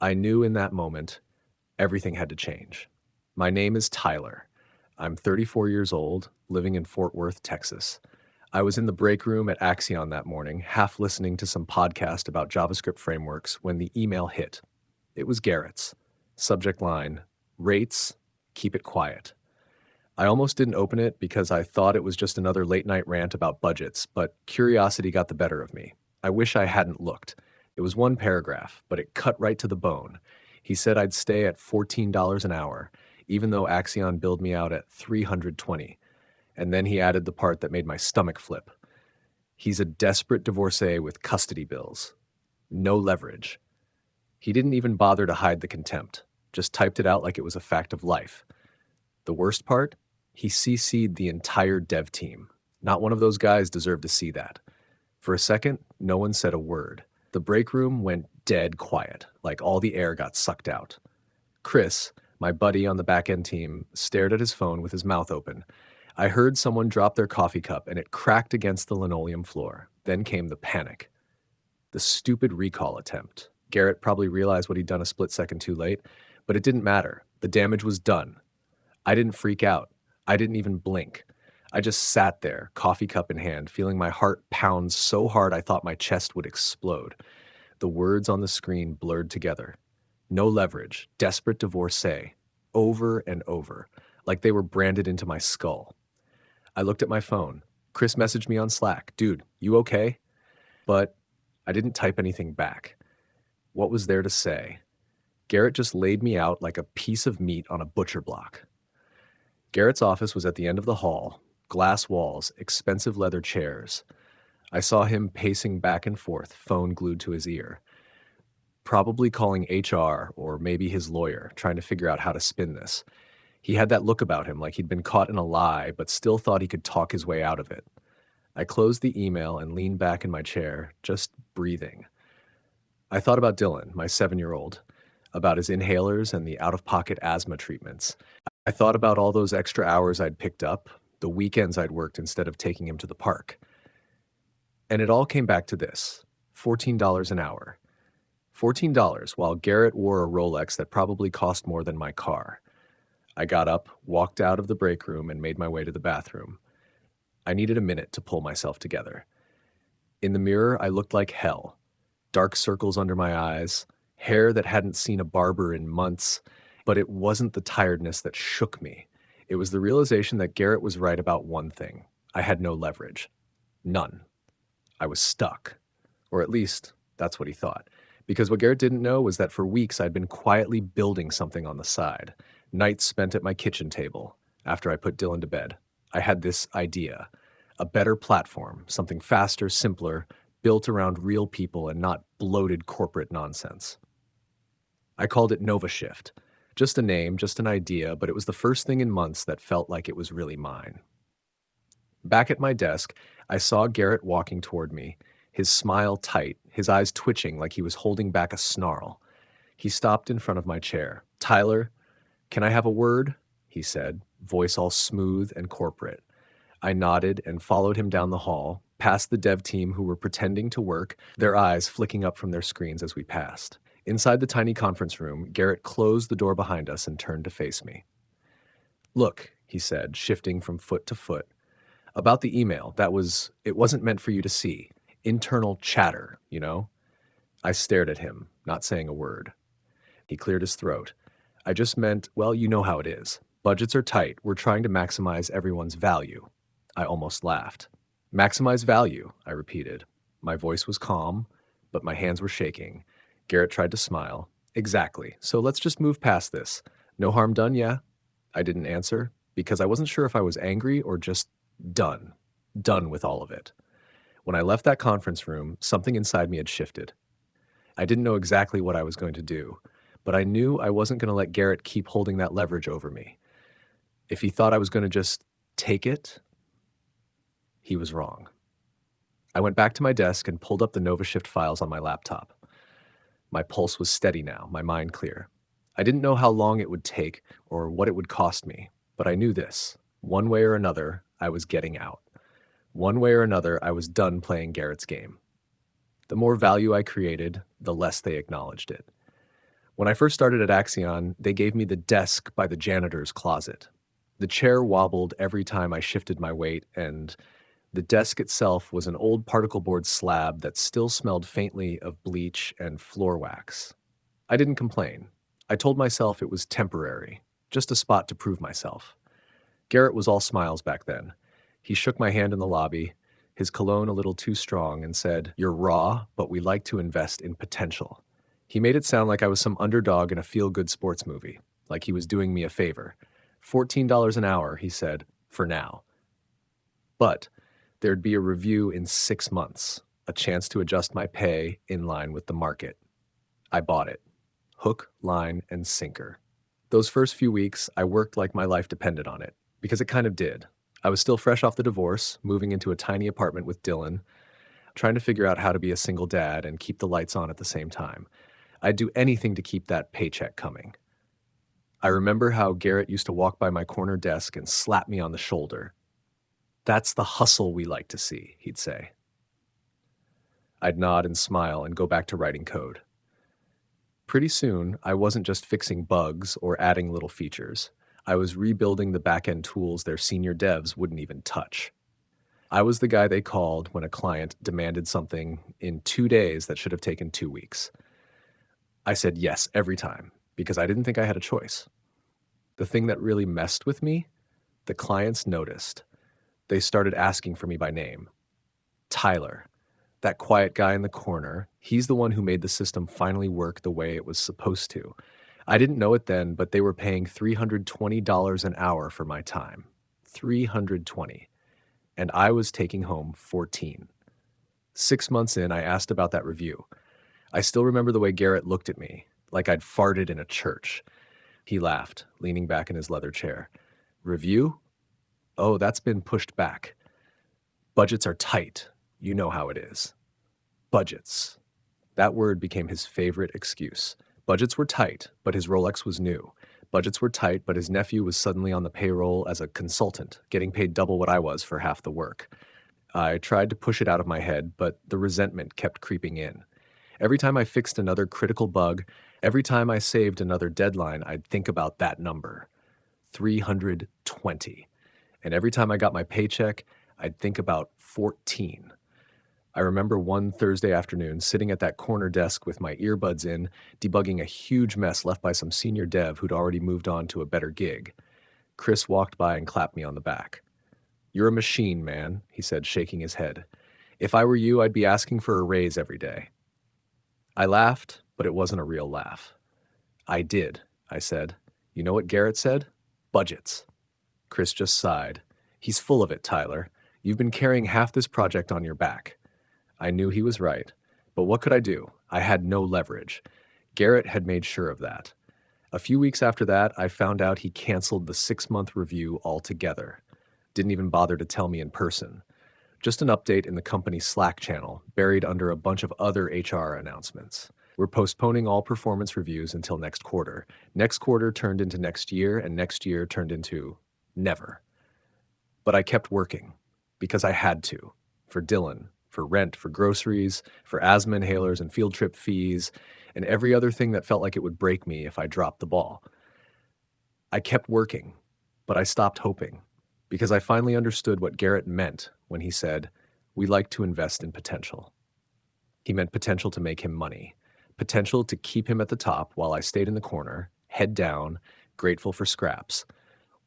I knew in that moment everything had to change. My name is Tyler. I'm 34 years old, living in Fort Worth, Texas. I was in the break room at Axion that morning, half listening to some podcast about JavaScript frameworks when the email hit. It was Garrett's. Subject line, rates, keep it quiet. I almost didn't open it because I thought it was just another late night rant about budgets, but curiosity got the better of me. I wish I hadn't looked. It was one paragraph, but it cut right to the bone. He said I'd stay at $14 an hour, even though Axion billed me out at $320. And then he added the part that made my stomach flip. He's a desperate divorcee with custody bills. No leverage. He didn't even bother to hide the contempt, just typed it out like it was a fact of life. The worst part? He CC'd the entire dev team. Not one of those guys deserved to see that. For a second, no one said a word. The break room went dead quiet, like all the air got sucked out. Chris, my buddy on the back-end team, stared at his phone with his mouth open. I heard someone drop their coffee cup and it cracked against the linoleum floor. Then came the panic. The stupid recall attempt. Garrett probably realized what he'd done a split second too late, but it didn't matter. The damage was done. I didn't freak out. I didn't even blink. I just sat there, coffee cup in hand, feeling my heart pound so hard I thought my chest would explode. The words on the screen blurred together. No leverage, desperate divorcee, over and over, like they were branded into my skull. I looked at my phone. Chris messaged me on Slack, "Dude, you okay?" But I didn't type anything back. What was there to say? Garrett just laid me out like a piece of meat on a butcher block. Garrett's office was at the end of the hall, glass walls, expensive leather chairs. I saw him pacing back and forth, phone glued to his ear. Probably calling HR or maybe his lawyer, trying to figure out how to spin this. He had that look about him like he'd been caught in a lie, but still thought he could talk his way out of it. I closed the email and leaned back in my chair, just breathing. I thought about Dylan, my 7-year-old, about his inhalers and the out-of-pocket asthma treatments. I thought about all those extra hours I'd picked up, the weekends I'd worked instead of taking him to the park. And it all came back to this, $14 an hour. $14 while Garrett wore a Rolex that probably cost more than my car. I got up, walked out of the break room, and made my way to the bathroom. I needed a minute to pull myself together. In the mirror, I looked like hell. Dark circles under my eyes, hair that hadn't seen a barber in months, but it wasn't the tiredness that shook me. It was the realization that Garrett was right about one thing. I had no leverage. None. I was stuck. Or at least, that's what he thought. Because what Garrett didn't know was that for weeks I'd been quietly building something on the side. Nights spent at my kitchen table, after I put Dylan to bed. I had this idea. A better platform, something faster, simpler, built around real people and not bloated corporate nonsense. I called it NovaShift. Just a name, just an idea, but it was the first thing in months that felt like it was really mine. Back at my desk, I saw Garrett walking toward me, his smile tight, his eyes twitching like he was holding back a snarl. He stopped in front of my chair. "Tyler, can I have a word?" he said, voice all smooth and corporate. I nodded and followed him down the hall, past the dev team who were pretending to work, their eyes flicking up from their screens as we passed. Inside the tiny conference room, Garrett closed the door behind us and turned to face me. "Look," he said, shifting from foot to foot. "About the email, it wasn't meant for you to see. Internal chatter, you know?" I stared at him, not saying a word. He cleared his throat. "I just meant, well, you know how it is. Budgets are tight. We're trying to maximize everyone's value." I almost laughed. "Maximize value," I repeated. My voice was calm, but my hands were shaking. Garrett tried to smile. "Exactly. So let's just move past this. No harm done, yeah?" I didn't answer, because I wasn't sure if I was angry or just done. Done with all of it. When I left that conference room, something inside me had shifted. I didn't know exactly what I was going to do, but I knew I wasn't going to let Garrett keep holding that leverage over me. If he thought I was going to just take it, he was wrong. I went back to my desk and pulled up the NovaShift files on my laptop. My pulse was steady now, my mind clear. I didn't know how long it would take or what it would cost me, but I knew this. One way or another, I was getting out. One way or another, I was done playing Garrett's game. The more value I created, the less they acknowledged it. When I first started at Axion, they gave me the desk by the janitor's closet. The chair wobbled every time I shifted my weight, and the desk itself was an old particle board slab that still smelled faintly of bleach and floor wax. I didn't complain. I told myself it was temporary, just a spot to prove myself. Garrett was all smiles back then. He shook my hand in the lobby, his cologne a little too strong, and said, "You're raw, but we like to invest in potential." He made it sound like I was some underdog in a feel-good sports movie, like he was doing me a favor. $14 an hour, he said, for now. But there'd be a review in 6 months, a chance to adjust my pay in line with the market. I bought it. Hook, line, and sinker. Those first few weeks, I worked like my life depended on it, because it kind of did. I was still fresh off the divorce, moving into a tiny apartment with Dylan, trying to figure out how to be a single dad and keep the lights on at the same time. I'd do anything to keep that paycheck coming. I remember how Garrett used to walk by my corner desk and slap me on the shoulder. "That's the hustle we like to see," he'd say. I'd nod and smile and go back to writing code. Pretty soon, I wasn't just fixing bugs or adding little features. I was rebuilding the back-end tools their senior devs wouldn't even touch. I was the guy they called when a client demanded something in 2 days that should have taken 2 weeks. I said yes every time, because I didn't think I had a choice. The thing that really messed with me, the clients noticed. They started asking for me by name. Tyler, that quiet guy in the corner, he's the one who made the system finally work the way it was supposed to. I didn't know it then, but they were paying $320 an hour for my time. $320. And I was taking home 14. 6 months in, I asked about that review. I still remember the way Garrett looked at me, like I'd farted in a church. He laughed, leaning back in his leather chair. "Review? Oh, that's been pushed back. Budgets are tight. You know how it is." Budgets. That word became his favorite excuse. Budgets were tight, but his Rolex was new. Budgets were tight, but his nephew was suddenly on the payroll as a consultant, getting paid double what I was for half the work. I tried to push it out of my head, but the resentment kept creeping in. Every time I fixed another critical bug, every time I saved another deadline, I'd think about that number, 320. And every time I got my paycheck, I'd think about 14. I remember one Thursday afternoon sitting at that corner desk with my earbuds in, debugging a huge mess left by some senior dev who'd already moved on to a better gig. Chris walked by and clapped me on the back. "You're a machine, man," he said, shaking his head. "If I were you, I'd be asking for a raise every day." I laughed, but it wasn't a real laugh. "I did," I said. "You know what Garrett said? Budgets." Chris just sighed. "He's full of it, Tyler. You've been carrying half this project on your back." I knew he was right, but what could I do? I had no leverage. Garrett had made sure of that. A few weeks after that, I found out he canceled the 6-month review altogether. Didn't even bother to tell me in person. Just an update in the company's Slack channel, buried under a bunch of other HR announcements. "We're postponing all performance reviews until next quarter. Next quarter turned into next year, and next year turned into never." But I kept working, because I had to. For Dylan, for rent, for groceries, for asthma inhalers and field trip fees, and every other thing that felt like it would break me if I dropped the ball. I kept working, but I stopped hoping, because I finally understood what Garrett meant when he said, "We like to invest in potential." He meant potential to make him money, potential to keep him at the top while I stayed in the corner, head down, grateful for scraps.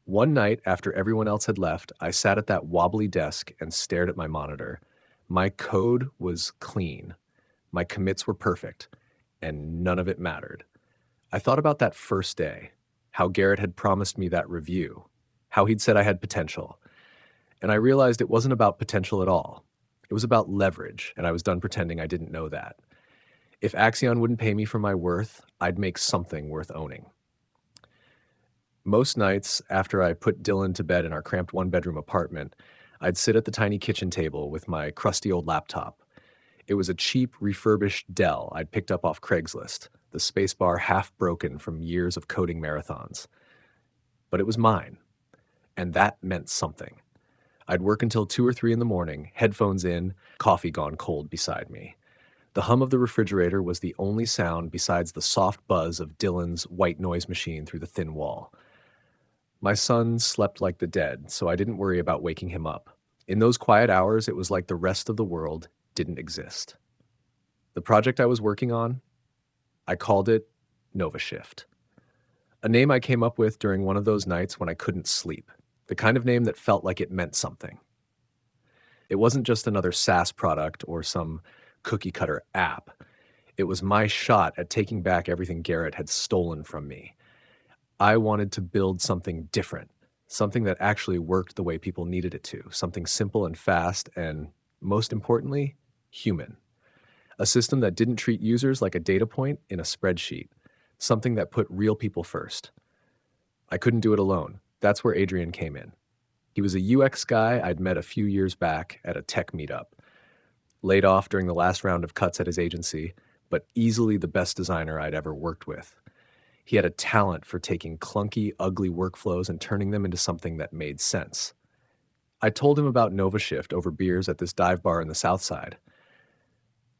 One night after everyone else had left, I sat at that wobbly desk and stared at my monitor. My code was clean. My commits were perfect, and none of it mattered. I thought about that first day, how Garrett had promised me that review, how he'd said I had potential. And I realized it wasn't about potential at all. It was about leverage, and I was done pretending I didn't know that. If Axion wouldn't pay me for my worth, I'd make something worth owning. Most nights, after I put Dylan to bed in our cramped one-bedroom apartment, I'd sit at the tiny kitchen table with my crusty old laptop. It was a cheap, refurbished Dell I'd picked up off Craigslist, the spacebar half broken from years of coding marathons. But it was mine, and that meant something. I'd work until 2 or 3 in the morning, headphones in, coffee gone cold beside me. The hum of the refrigerator was the only sound besides the soft buzz of Dylan's white noise machine through the thin wall. My son slept like the dead, so I didn't worry about waking him up. In those quiet hours, it was like the rest of the world didn't exist. The project I was working on, I called it NovaShift. A name I came up with during one of those nights when I couldn't sleep. The kind of name that felt like it meant something. It wasn't just another SaaS product or some cookie-cutter app. It was my shot at taking back everything Garrett had stolen from me. I wanted to build something different, something that actually worked the way people needed it to, something simple and fast and, most importantly, human. A system that didn't treat users like a data point in a spreadsheet, something that put real people first. I couldn't do it alone. That's where Adrian came in. He was a UX guy I'd met a few years back at a tech meetup. Laid off during the last round of cuts at his agency, but easily the best designer I'd ever worked with. He had a talent for taking clunky, ugly workflows and turning them into something that made sense. I told him about NovaShift over beers at this dive bar in the South Side.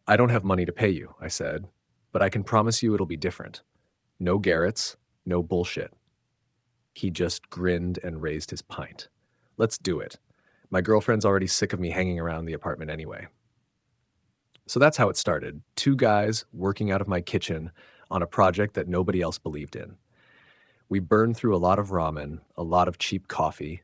I don't have money to pay you, I said, but I can promise you it'll be different. No Garrett's, no bullshit. He just grinned and raised his pint. Let's do it. My girlfriend's already sick of me hanging around the apartment anyway. So that's how it started. Two guys working out of my kitchen on a project that nobody else believed in. We burned through a lot of ramen, a lot of cheap coffee.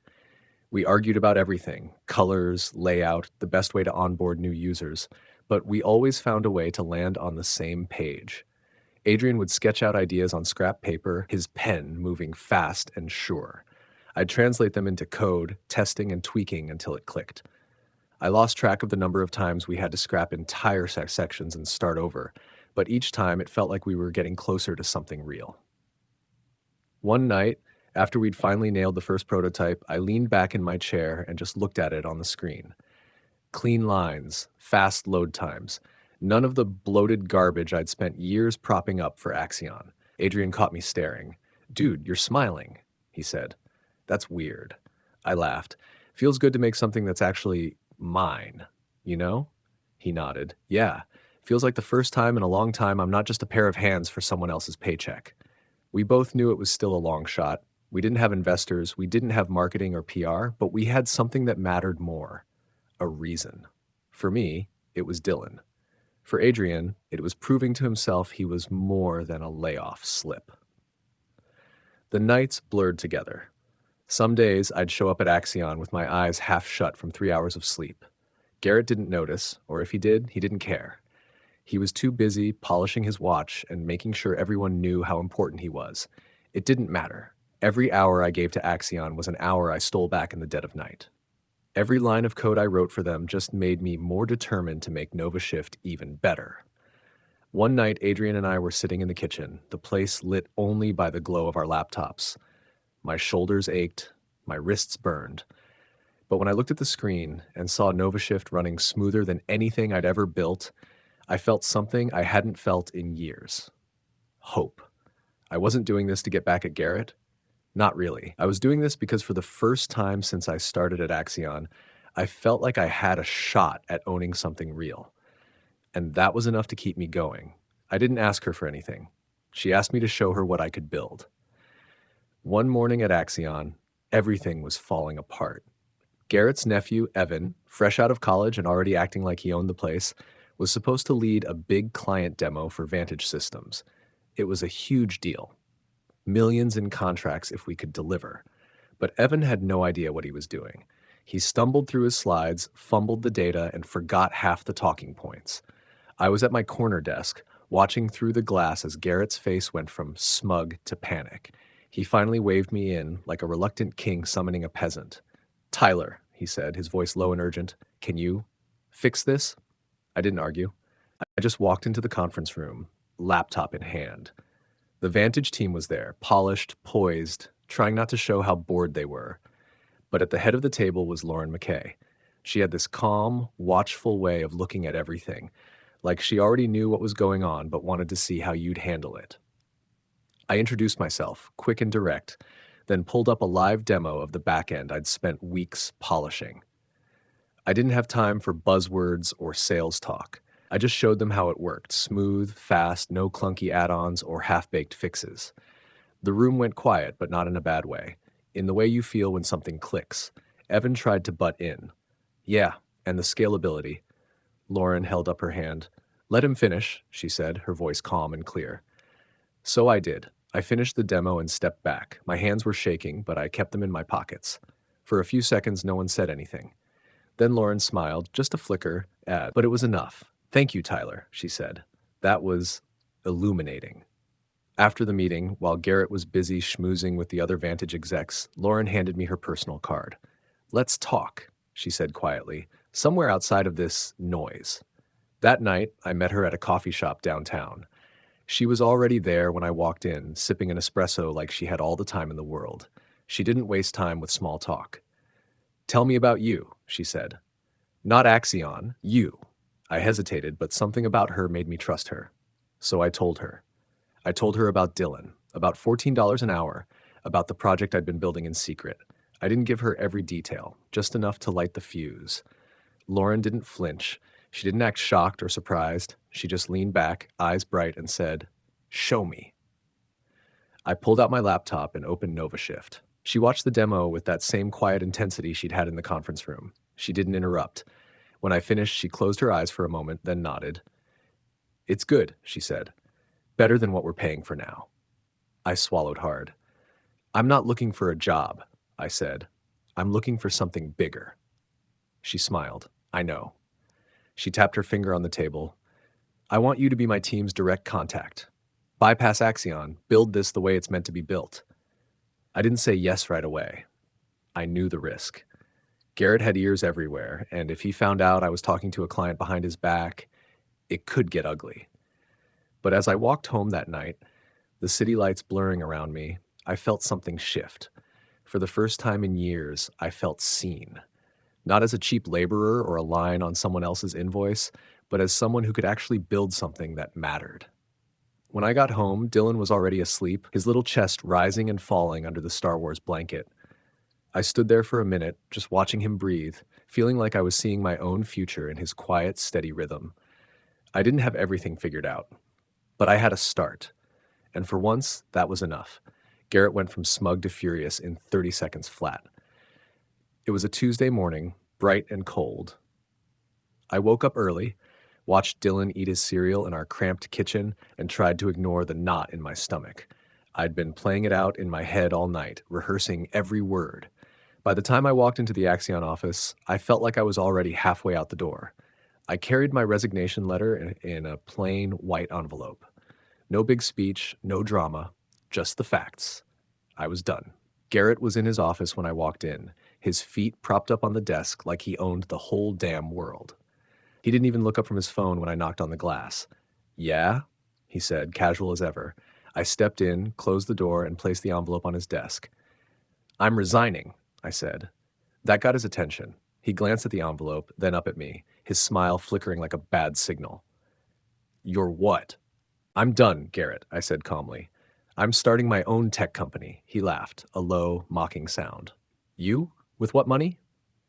We argued about everything, colors, layout, the best way to onboard new users, but we always found a way to land on the same page. Adrian would sketch out ideas on scrap paper, his pen moving fast and sure. I'd translate them into code, testing and tweaking until it clicked. I lost track of the number of times we had to scrap entire sections and start over, but each time it felt like we were getting closer to something real. One night, after we'd finally nailed the first prototype, I leaned back in my chair and just looked at it on the screen. Clean lines, fast load times, none of the bloated garbage I'd spent years propping up for Axion. Adrian caught me staring. "Dude, you're smiling," he said. "That's weird." I laughed. "Feels good to make something that's actually mine, you know?" He nodded. "Yeah, feels like the first time in a long time I'm not just a pair of hands for someone else's paycheck." We both knew it was still a long shot. We didn't have investors, we didn't have marketing or PR, but we had something that mattered more. A reason. For me, it was Dylan. For Adrian, it was proving to himself he was more than a layoff slip. The nights blurred together. Some days I'd show up at Axion with my eyes half shut from 3 hours of sleep. Garrett didn't notice, or if he did, he didn't care. He was too busy polishing his watch and making sure everyone knew how important he was. It didn't matter. Every hour I gave to Axion was an hour I stole back in the dead of night. Every line of code I wrote for them just made me more determined to make NovaShift even better. One night, Adrian and I were sitting in the kitchen, the place lit only by the glow of our laptops. My shoulders ached, my wrists burned. But when I looked at the screen and saw NovaShift running smoother than anything I'd ever built, I felt something I hadn't felt in years. Hope. I wasn't doing this to get back at Garrett. Not really. I was doing this because for the first time since I started at Axion, I felt like I had a shot at owning something real. And that was enough to keep me going. I didn't ask her for anything. She asked me to show her what I could build. One morning at Axion, everything was falling apart. Garrett's nephew, Evan, fresh out of college and already acting like he owned the place, was supposed to lead a big client demo for Vantage Systems. It was a huge deal. Millions in contracts if we could deliver. But Evan had no idea what he was doing. He stumbled through his slides, fumbled the data, and forgot half the talking points. I was at my corner desk, watching through the glass as Garrett's face went from smug to panic. He finally waved me in, like a reluctant king summoning a peasant. "Tyler," he said, his voice low and urgent, "can you fix this?" I didn't argue. I just walked into the conference room, laptop in hand. The Vantage team was there, polished, poised, trying not to show how bored they were. But at the head of the table was Lauren McKay. She had this calm, watchful way of looking at everything, like she already knew what was going on but wanted to see how you'd handle it. I introduced myself, quick and direct, then pulled up a live demo of the back end I'd spent weeks polishing. I didn't have time for buzzwords or sales talk. I just showed them how it worked: smooth, fast, no clunky add-ons or half-baked fixes. The room went quiet, but not in a bad way. In the way you feel when something clicks. Evan tried to butt in. Yeah, and the scalability. Lauren held up her hand. Let him finish, she said, her voice calm and clear. So I did. I finished the demo and stepped back. My hands were shaking, but I kept them in my pockets. For a few seconds, no one said anything. Then Lauren smiled, just a flicker, but it was enough. Thank you, Tyler, she said. That was illuminating. After the meeting, while Garrett was busy schmoozing with the other Vantage execs, Lauren handed me her personal card. Let's talk, she said quietly, somewhere outside of this noise. That night, I met her at a coffee shop downtown. She was already there when I walked in, sipping an espresso like she had all the time in the world. She didn't waste time with small talk. Tell me about you, she said. Not Axion, you. I hesitated, but something about her made me trust her. So I told her. I told her about Dylan, about $14 an hour, about the project I'd been building in secret. I didn't give her every detail, just enough to light the fuse. Lauren didn't flinch. She didn't act shocked or surprised. She just leaned back, eyes bright, and said, "Show me." I pulled out my laptop and opened NovaShift. She watched the demo with that same quiet intensity she'd had in the conference room. She didn't interrupt. When I finished, she closed her eyes for a moment, then nodded. It's good, she said. Better than what we're paying for now. I swallowed hard. I'm not looking for a job, I said. I'm looking for something bigger. She smiled. I know. She tapped her finger on the table. I want you to be my team's direct contact. Bypass Axion. Build this the way it's meant to be built. I didn't say yes right away. I knew the risk. Garrett had ears everywhere, and if he found out I was talking to a client behind his back, it could get ugly. But as I walked home that night, the city lights blurring around me, I felt something shift. For the first time in years, I felt seen. Not as a cheap laborer or a line on someone else's invoice, but as someone who could actually build something that mattered. When I got home, Dylan was already asleep, his little chest rising and falling under the Star Wars blanket. I stood there for a minute, just watching him breathe, feeling like I was seeing my own future in his quiet, steady rhythm. I didn't have everything figured out, but I had a start. And for once, that was enough. Garrett went from smug to furious in 30 seconds flat. It was a Tuesday morning, bright and cold. I woke up early, watched Dylan eat his cereal in our cramped kitchen, and tried to ignore the knot in my stomach. I'd been playing it out in my head all night, rehearsing every word. By the time I walked into the Axion office, I felt like I was already halfway out the door. I carried my resignation letter in a plain white envelope. No big speech, no drama, just the facts. I was done. Garrett was in his office when I walked in, his feet propped up on the desk like he owned the whole damn world. He didn't even look up from his phone when I knocked on the glass. Yeah, he said, casual as ever. I stepped in, closed the door, and placed the envelope on his desk. I'm resigning, I said. That got his attention. He glanced at the envelope, then up at me, his smile flickering like a bad signal. You're what? I'm done, Garrett, I said calmly. I'm starting my own tech company, he laughed, a low, mocking sound. You? With what money?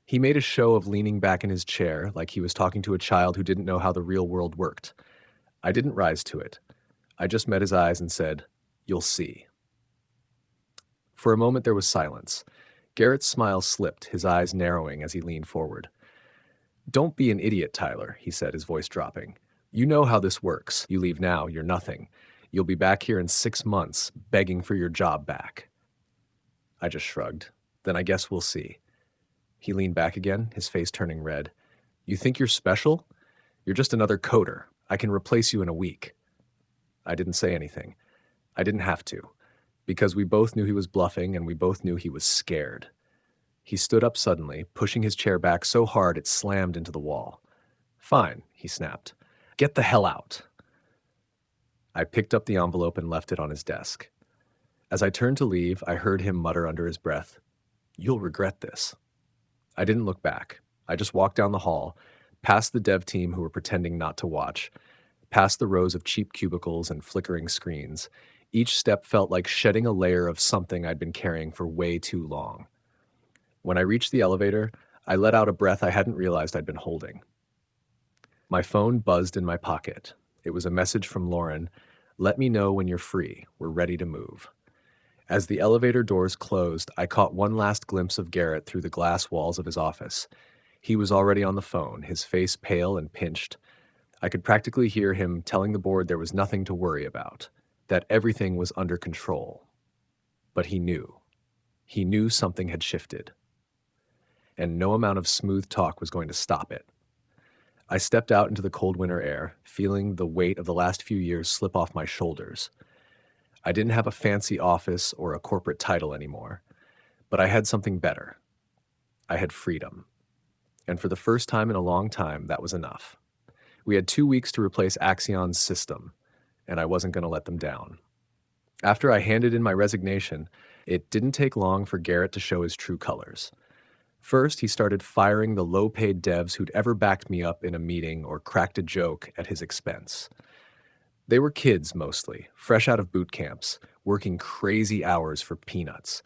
He made a show of leaning back in his chair like he was talking to a child who didn't know how the real world worked. I didn't rise to it. I just met his eyes and said, You'll see. For a moment there was silence. Garrett's smile slipped, his eyes narrowing as he leaned forward. Don't be an idiot, Tyler, he said, his voice dropping. You know how this works. You leave now, you're nothing. You'll be back here in 6 months, begging for your job back. I just shrugged. Then I guess we'll see. He leaned back again, his face turning red. You think you're special? You're just another coder. I can replace you in a week. I didn't say anything. I didn't have to, because we both knew he was bluffing and we both knew he was scared. He stood up suddenly, pushing his chair back so hard it slammed into the wall. Fine, he snapped. Get the hell out. I picked up the envelope and left it on his desk. As I turned to leave, I heard him mutter under his breath, You'll regret this. I didn't look back. I just walked down the hall, past the dev team who were pretending not to watch, past the rows of cheap cubicles and flickering screens. Each step felt like shedding a layer of something I'd been carrying for way too long. When I reached the elevator, I let out a breath I hadn't realized I'd been holding. My phone buzzed in my pocket. It was a message from Lauren. "Let me know when you're free. We're ready to move." As the elevator doors closed, I caught one last glimpse of Garrett through the glass walls of his office. He was already on the phone, his face pale and pinched. I could practically hear him telling the board there was nothing to worry about, that everything was under control. But he knew. He knew something had shifted, and no amount of smooth talk was going to stop it. I stepped out into the cold winter air, feeling the weight of the last few years slip off my shoulders. I didn't have a fancy office or a corporate title anymore, but I had something better. I had freedom. And for the first time in a long time, that was enough. We had 2 weeks to replace Axion's system, and I wasn't going to let them down. After I handed in my resignation, it didn't take long for Garrett to show his true colors. First, he started firing the low-paid devs who'd ever backed me up in a meeting or cracked a joke at his expense. They were kids mostly, fresh out of boot camps, working crazy hours for peanuts.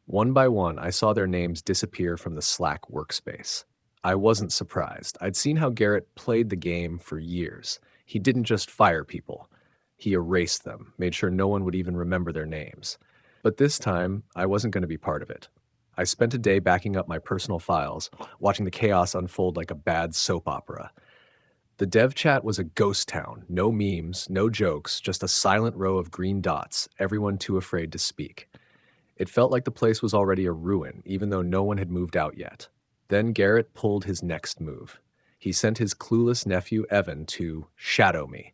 One by one, I saw their names disappear from the Slack workspace. I wasn't surprised. I'd seen how Garrett played the game for years. He didn't just fire people. He erased them, made sure no one would even remember their names. But this time, I wasn't going to be part of it. I spent a day backing up my personal files, watching the chaos unfold like a bad soap opera. The dev chat was a ghost town, no memes, no jokes, just a silent row of green dots, everyone too afraid to speak. It felt like the place was already a ruin, even though no one had moved out yet. Then Garrett pulled his next move. He sent his clueless nephew, Evan, to shadow me.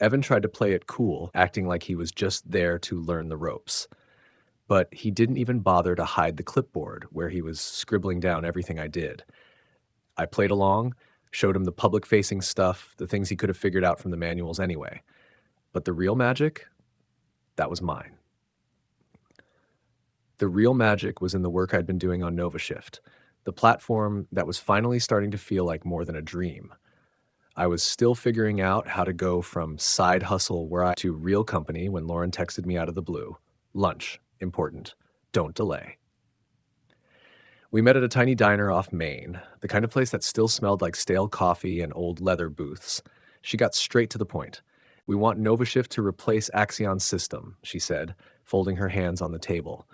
Evan tried to play it cool, acting like he was just there to learn the ropes. But he didn't even bother to hide the clipboard where he was scribbling down everything I did. I played along, showed him the public-facing stuff, the things he could have figured out from the manuals anyway. But the real magic? That was mine. The real magic was in the work I'd been doing on NovaShift, the platform that was finally starting to feel like more than a dream. I was still figuring out how to go from side hustle to real company when Lauren texted me out of the blue. Lunch, important. Don't delay. We met at a tiny diner off Main, the kind of place that still smelled like stale coffee and old leather booths. She got straight to the point. "We want NovaShift to replace Axion's system," she said, folding her hands on the table.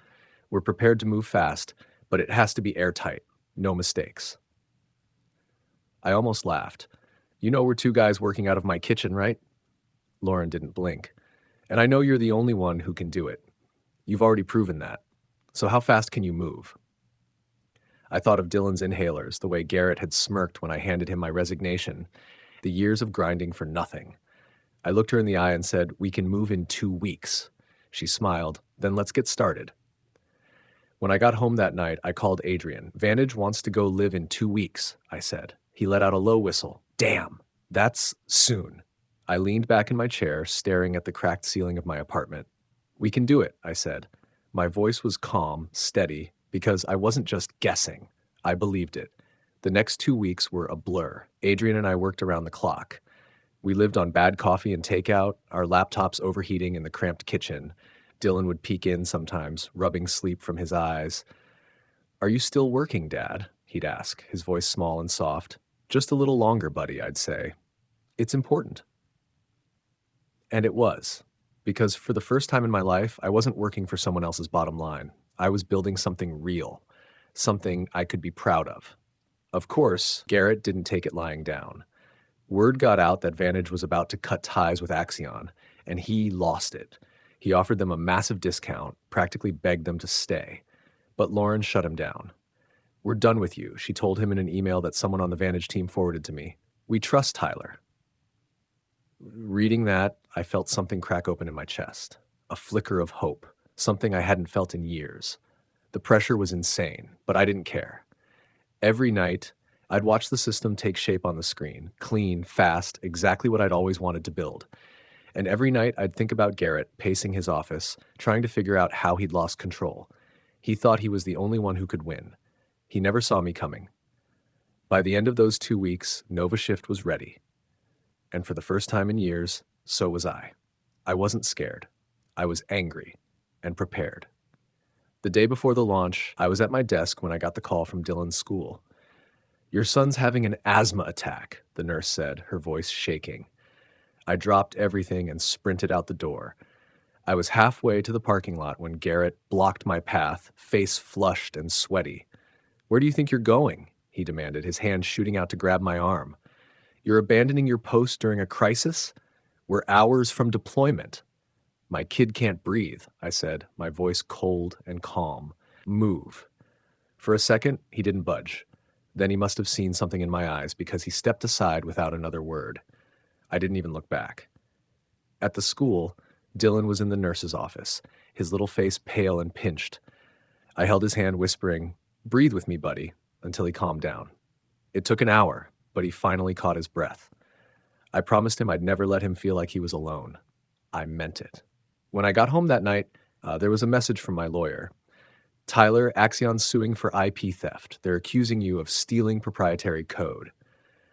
"We're prepared to move fast, but it has to be airtight. No mistakes." I almost laughed. "You know we're two guys working out of my kitchen, right?" Lauren didn't blink. "And I know you're the only one who can do it. You've already proven that. So how fast can you move?" I thought of Dylan's inhalers, the way Garrett had smirked when I handed him my resignation, the years of grinding for nothing. I looked her in the eye and said, "We can move in 2 weeks." She smiled. "Then let's get started." When I got home that night, I called Adrian. "Vantage wants to go live in 2 weeks," I said. He let out a low whistle. "Damn, that's soon." I leaned back in my chair, staring at the cracked ceiling of my apartment. "We can do it," I said. My voice was calm, steady, because I wasn't just guessing. I believed it. The next 2 weeks were a blur. Adrian and I worked around the clock. We lived on bad coffee and takeout, our laptops overheating in the cramped kitchen. Dylan would peek in sometimes, rubbing sleep from his eyes. "Are you still working, Dad?" he'd ask, his voice small and soft. "Just a little longer, buddy," I'd say. "It's important." And it was. Because for the first time in my life, I wasn't working for someone else's bottom line. I was building something real, something I could be proud of. Of course, Garrett didn't take it lying down. Word got out that Vantage was about to cut ties with Axion, and he lost it. He offered them a massive discount, practically begged them to stay. But Lauren shut him down. "We're done with you," she told him in an email that someone on the Vantage team forwarded to me. "We trust Tyler." Reading that, I felt something crack open in my chest, a flicker of hope, something I hadn't felt in years. The pressure was insane, but I didn't care. Every night, I'd watch the system take shape on the screen, clean, fast, exactly what I'd always wanted to build. And every night, I'd think about Garrett pacing his office, trying to figure out how he'd lost control. He thought he was the only one who could win. He never saw me coming. By the end of those 2 weeks, NovaShift was ready. And for the first time in years, so was I. I wasn't scared. I was angry and prepared. The day before the launch, I was at my desk when I got the call from Dylan's school. Your son's having an asthma attack, the nurse said, her voice shaking. I dropped everything and sprinted out the door. I was halfway to the parking lot when Garrett blocked my path, face flushed and sweaty. Where do you think you're going? He demanded, his hand shooting out to grab my arm. You're abandoning your post during a crisis? We're hours from deployment. My kid can't breathe, I said, my voice cold and calm. Move. For a second, he didn't budge. Then he must have seen something in my eyes because he stepped aside without another word. I didn't even look back. At the school, Dylan was in the nurse's office, his little face pale and pinched. I held his hand, whispering, "Breathe with me, buddy," until he calmed down. It took an hour, but he finally caught his breath. I promised him I'd never let him feel like he was alone. I meant it. When I got home that night, there was a message from my lawyer. Tyler, Axion's suing for IP theft. They're accusing you of stealing proprietary code.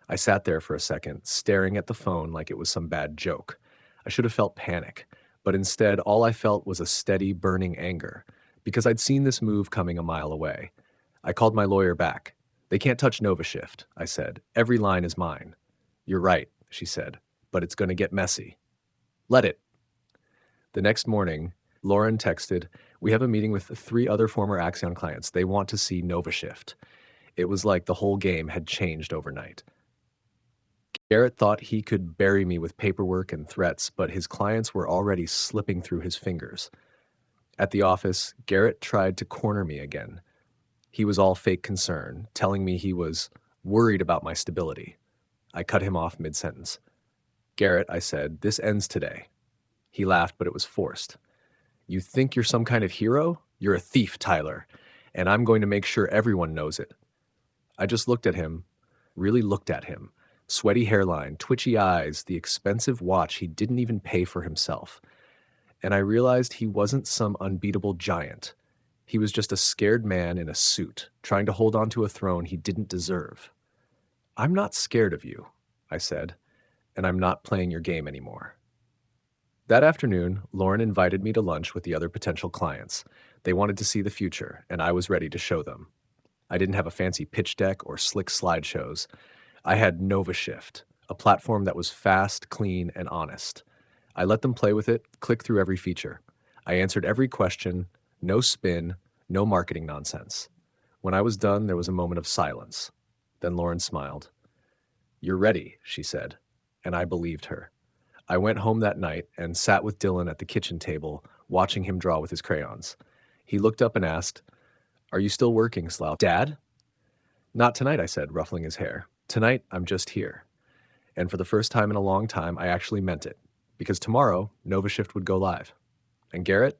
I sat there for a second, staring at the phone like it was some bad joke. I should have felt panic, but instead all I felt was a steady, burning anger, because I'd seen this move coming a mile away. I called my lawyer back. They can't touch NovaShift, I said. Every line is mine. You're right, she said, but it's going to get messy. Let it. The next morning, Lauren texted, "We have a meeting with 3 other former Axion clients. They want to see NovaShift." It was like the whole game had changed overnight. Garrett thought he could bury me with paperwork and threats, but his clients were already slipping through his fingers. At the office, Garrett tried to corner me again. He was all fake concern, telling me he was worried about my stability. I cut him off mid-sentence. "Garrett," I said, "this ends today." He laughed, but it was forced. "You think you're some kind of hero? You're a thief, Tyler, and I'm going to make sure everyone knows it." I just looked at him, really looked at him. Sweaty hairline, twitchy eyes, the expensive watch he didn't even pay for himself. And I realized he wasn't some unbeatable giant. He was just a scared man in a suit, trying to hold on to a throne he didn't deserve. "I'm not scared of you," I said, "and I'm not playing your game anymore." That afternoon, Lauren invited me to lunch with the other potential clients. They wanted to see the future, and I was ready to show them. I didn't have a fancy pitch deck or slick slideshows. I had NovaShift, a platform that was fast, clean, and honest. I let them play with it, click through every feature. I answered every question, no spin, no marketing nonsense. When I was done, there was a moment of silence. Then Lauren smiled. "You're ready," she said, and I believed her. I went home that night and sat with Dylan at the kitchen table, watching him draw with his crayons. He looked up and asked, "Are you still working, Slough?" "Dad?" "Not tonight," I said, ruffling his hair. "Tonight, I'm just here." And for the first time in a long time, I actually meant it, because tomorrow, NovaShift would go live. And Garrett?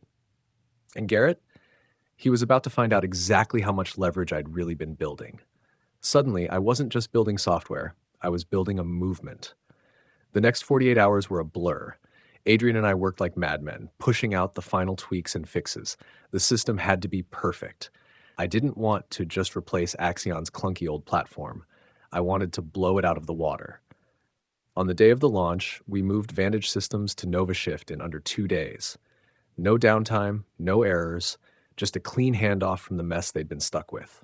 He was about to find out exactly how much leverage I'd really been building. Suddenly, I wasn't just building software, I was building a movement. The next 48 hours were a blur. Adrian and I worked like madmen, pushing out the final tweaks and fixes. The system had to be perfect. I didn't want to just replace Axion's clunky old platform. I wanted to blow it out of the water. On the day of the launch, we moved Vantage systems to NovaShift in under 2 days. No downtime, no errors, just a clean handoff from the mess they'd been stuck with.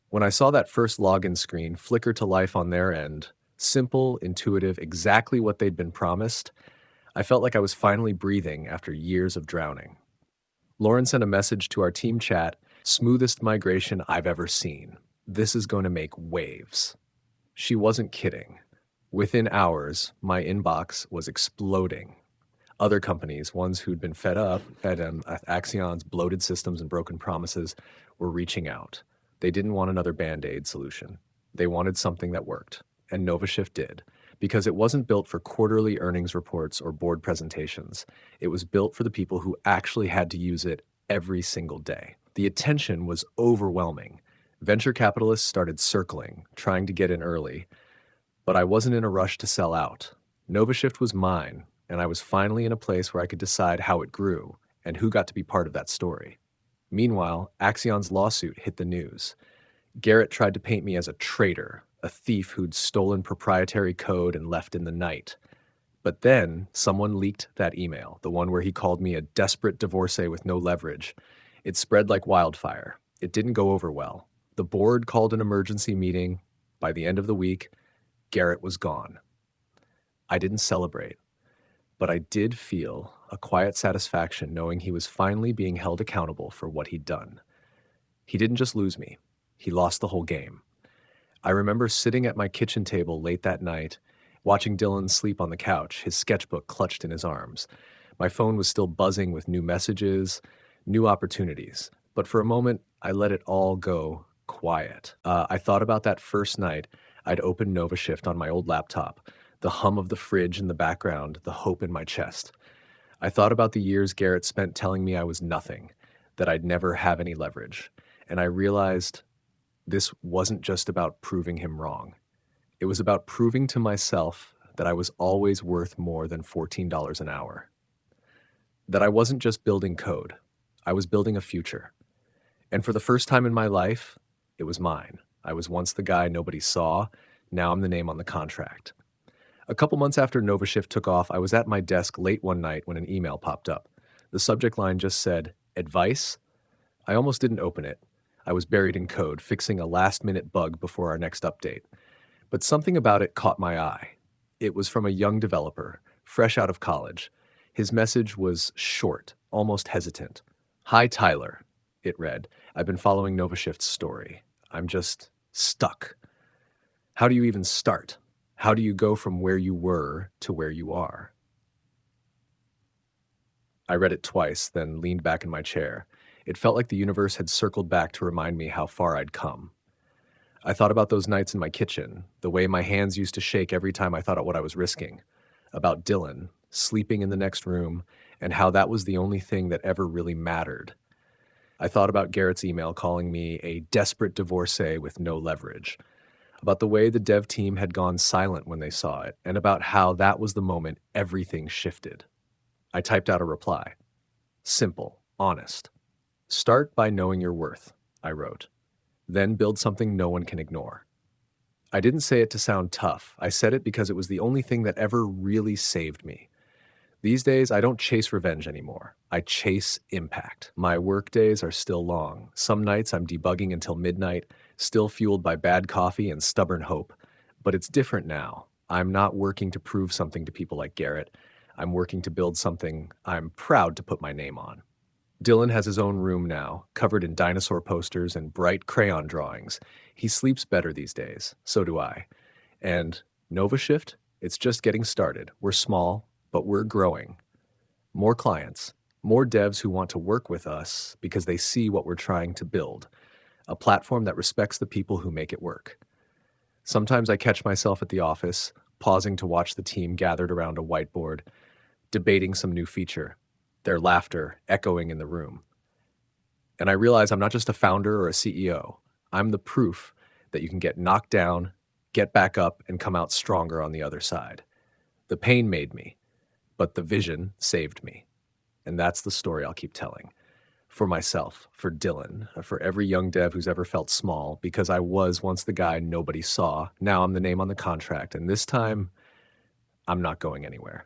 When I saw that first login screen flicker to life on their end, simple, intuitive, exactly what they'd been promised, I felt like I was finally breathing after years of drowning. Lauren sent a message to our team chat, "Smoothest migration I've ever seen. This is going to make waves." She wasn't kidding. Within hours, my inbox was exploding. Other companies, ones who'd been fed up at Axion's bloated systems and broken promises, were reaching out. They didn't want another Band-Aid solution. They wanted something that worked, and NovaShift did, because it wasn't built for quarterly earnings reports or board presentations. It was built for the people who actually had to use it every single day. The attention was overwhelming. Venture capitalists started circling, trying to get in early, but I wasn't in a rush to sell out. NovaShift was mine, and I was finally in a place where I could decide how it grew and who got to be part of that story. Meanwhile, Axion's lawsuit hit the news. Garrett tried to paint me as a traitor, a thief who'd stolen proprietary code and left in the night. But then someone leaked that email, the one where he called me a desperate divorcee with no leverage. It spread like wildfire. It didn't go over well. The board called an emergency meeting. By the end of the week, Garrett was gone. I didn't celebrate, but I did feel a quiet satisfaction knowing he was finally being held accountable for what he'd done. He didn't just lose me, he lost the whole game. I remember sitting at my kitchen table late that night, watching Dylan sleep on the couch, his sketchbook clutched in his arms. My phone was still buzzing with new messages, new opportunities. But for a moment, I let it all go quiet. I thought about that first night I'd opened NovaShift on my old laptop, the hum of the fridge in the background, the hope in my chest. I thought about the years Garrett spent telling me I was nothing, that I'd never have any leverage. And I realized this wasn't just about proving him wrong. It was about proving to myself that I was always worth more than $14 an hour. That I wasn't just building code, I was building a future. And for the first time in my life, it was mine. I was once the guy nobody saw, now I'm the name on the contract. A couple months after NovaShift took off, I was at my desk late one night when an email popped up. The subject line just said, "Advice?" I almost didn't open it. I was buried in code, fixing a last-minute bug before our next update. But something about it caught my eye. It was from a young developer, fresh out of college. His message was short, almost hesitant. "Hi, Tyler," it read. "I've been following NovaShift's story. I'm just stuck. How do you even start? How do you go from where you were to where you are?" I read it twice, then leaned back in my chair. It felt like the universe had circled back to remind me how far I'd come. I thought about those nights in my kitchen, the way my hands used to shake every time I thought of what I was risking, about Dylan, sleeping in the next room, and how that was the only thing that ever really mattered. I thought about Garrett's email calling me a desperate divorcee with no leverage, about the way the dev team had gone silent when they saw it, and about how that was the moment everything shifted. I typed out a reply. Simple, honest. "Start by knowing your worth," I wrote. "Then build something no one can ignore." I didn't say it to sound tough. I said it because it was the only thing that ever really saved me. These days, I don't chase revenge anymore. I chase impact. My work days are still long. Some nights I'm debugging until midnight, still fueled by bad coffee and stubborn hope. But it's different now. I'm not working to prove something to people like Garrett. I'm working to build something I'm proud to put my name on. Dylan has his own room now, covered in dinosaur posters and bright crayon drawings. He sleeps better these days. So do I. And NovaShift? It's just getting started. We're small, but we're growing. More clients, more devs who want to work with us because they see what we're trying to build. A platform that respects the people who make it work. Sometimes I catch myself at the office, pausing to watch the team gathered around a whiteboard, debating some new feature, their laughter echoing in the room. And I realize I'm not just a founder or a CEO. I'm the proof that you can get knocked down, get back up, and come out stronger on the other side. The pain made me, but the vision saved me. And that's the story I'll keep telling. For myself, for Dylan, for every young dev who's ever felt small, because I was once the guy nobody saw. Now I'm the name on the contract, and this time, I'm not going anywhere.